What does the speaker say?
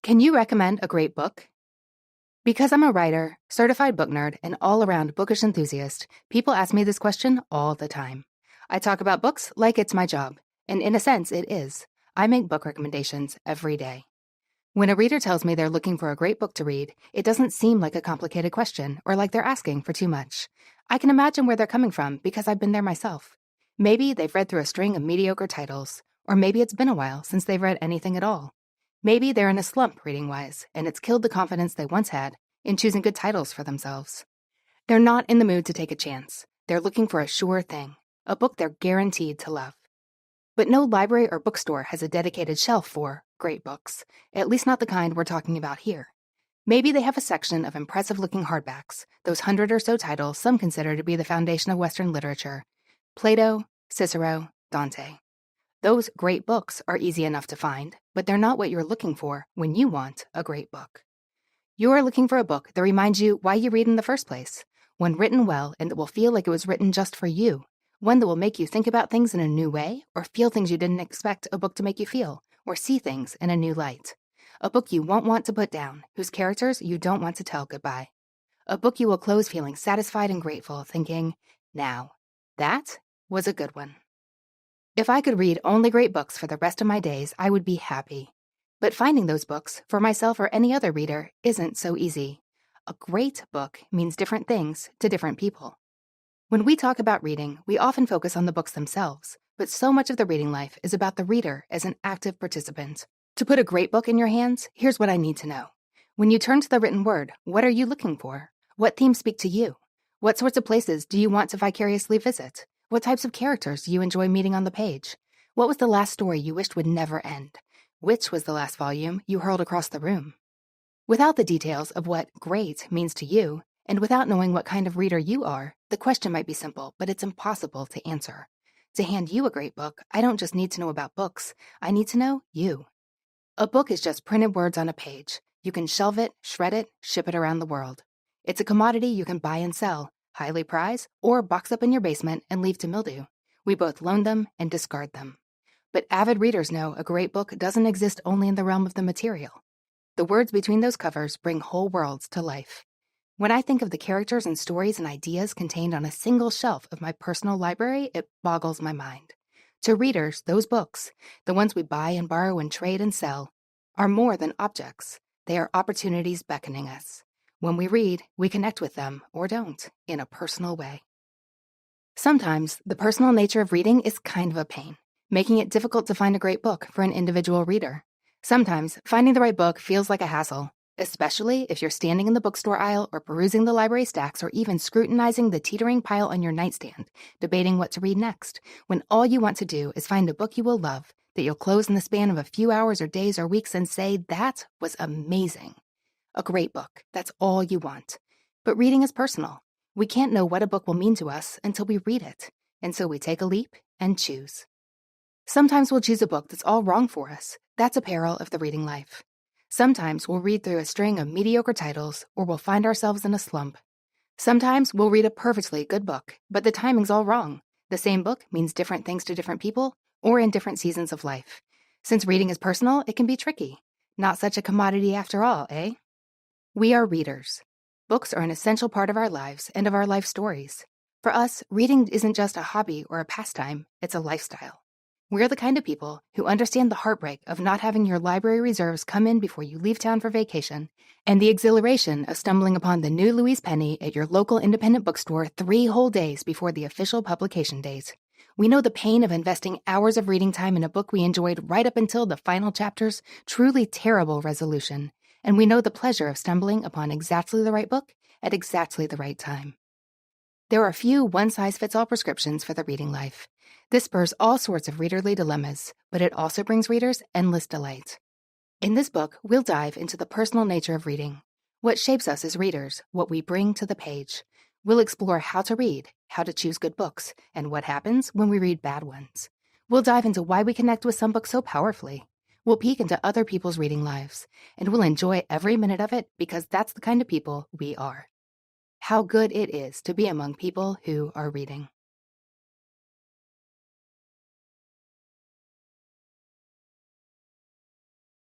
Can you recommend a great book? Because I'm a writer, certified book nerd, and all-around bookish enthusiast, people ask me this question all the time. I talk about books like it's my job, and in a sense, it is. I make book recommendations every day. When a reader tells me they're looking for a great book to read, it doesn't seem like a complicated question or like they're asking for too much. I can imagine where they're coming from because I've been there myself. Maybe they've read through a string of mediocre titles, or maybe it's been a while since they've read anything at all. Maybe they're in a slump reading-wise, and it's killed the confidence they once had in choosing good titles for themselves. They're not in the mood to take a chance. They're looking for a sure thing, a book they're guaranteed to love. But no library or bookstore has a dedicated shelf for great books, at least not the kind we're talking about here. Maybe they have a section of impressive-looking hardbacks, those 100 or so titles some consider to be the foundation of Western literature: Plato, Cicero, Dante. Those great books are easy enough to find, but they're not what you're looking for when you want a great book. You're looking for a book that reminds you why you read in the first place, one written well and that will feel like it was written just for you, one that will make you think about things in a new way or feel things you didn't expect a book to make you feel, or see things in a new light. A book you won't want to put down, whose characters you don't want to tell goodbye. A book you will close feeling satisfied and grateful, thinking, now, that was a good one. If I could read only great books for the rest of my days, I would be happy. But finding those books, for myself or any other reader, isn't so easy. A great book means different things to different people. When we talk about reading, we often focus on the books themselves, but so much of the reading life is about the reader as an active participant. To put a great book in your hands, here's what I need to know. When you turn to the written word, what are you looking for? What themes speak to you? What sorts of places do you want to vicariously visit? What types of characters do you enjoy meeting on the page? What was the last story you wished would never end? Which was the last volume you hurled across the room? Without the details of what great means to you, and without knowing what kind of reader you are, the question might be simple, but it's impossible to answer. To hand you a great book, I don't just need to know about books, I need to know you. A book is just printed words on a page. You can shelve it, shred it, ship it around the world. It's a commodity you can buy and sell, highly prize, or box up in your basement and leave to mildew. We both loan them and discard them. But avid readers know a great book doesn't exist only in the realm of the material. The words between those covers bring whole worlds to life. When I think of the characters and stories and ideas contained on a single shelf of my personal library, it boggles my mind. To readers, those books, the ones we buy and borrow and trade and sell, are more than objects. They are opportunities beckoning us. When we read, we connect with them, or don't, in a personal way. Sometimes, the personal nature of reading is kind of a pain, making it difficult to find a great book for an individual reader. Sometimes, finding the right book feels like a hassle, especially if you're standing in the bookstore aisle or perusing the library stacks or even scrutinizing the teetering pile on your nightstand, debating what to read next, when all you want to do is find a book you will love, that you'll close in the span of a few hours or days or weeks and say, that was amazing. A great book, that's all you want. But reading is personal. We can't know what a book will mean to us until we read it, and so we take a leap and choose. Sometimes we'll choose a book that's all wrong for us. That's a peril of the reading life. Sometimes we'll read through a string of mediocre titles, or we'll find ourselves in a slump. Sometimes we'll read a perfectly good book, but the timing's all wrong. The same book means different things to different people, or in different seasons of life. Since reading is personal, it can be tricky. Not such a commodity after all, eh? We are readers. Books are an essential part of our lives and of our life stories. For us, reading isn't just a hobby or a pastime, it's a lifestyle. We're the kind of people who understand the heartbreak of not having your library reserves come in before you leave town for vacation, and the exhilaration of stumbling upon the new Louise Penny at your local independent bookstore 3 whole days before the official publication date. We know the pain of investing hours of reading time in a book we enjoyed right up until the final chapter's truly terrible resolution. And we know the pleasure of stumbling upon exactly the right book at exactly the right time. There are few one-size-fits-all prescriptions for the reading life. This spurs all sorts of readerly dilemmas, but it also brings readers endless delight. In this book, we'll dive into the personal nature of reading, what shapes us as readers, what we bring to the page. We'll explore how to read, how to choose good books, and what happens when we read bad ones. We'll dive into why we connect with some books so powerfully. We'll peek into other people's reading lives, and we'll enjoy every minute of it because that's the kind of people we are. How good it is to be among people who are reading.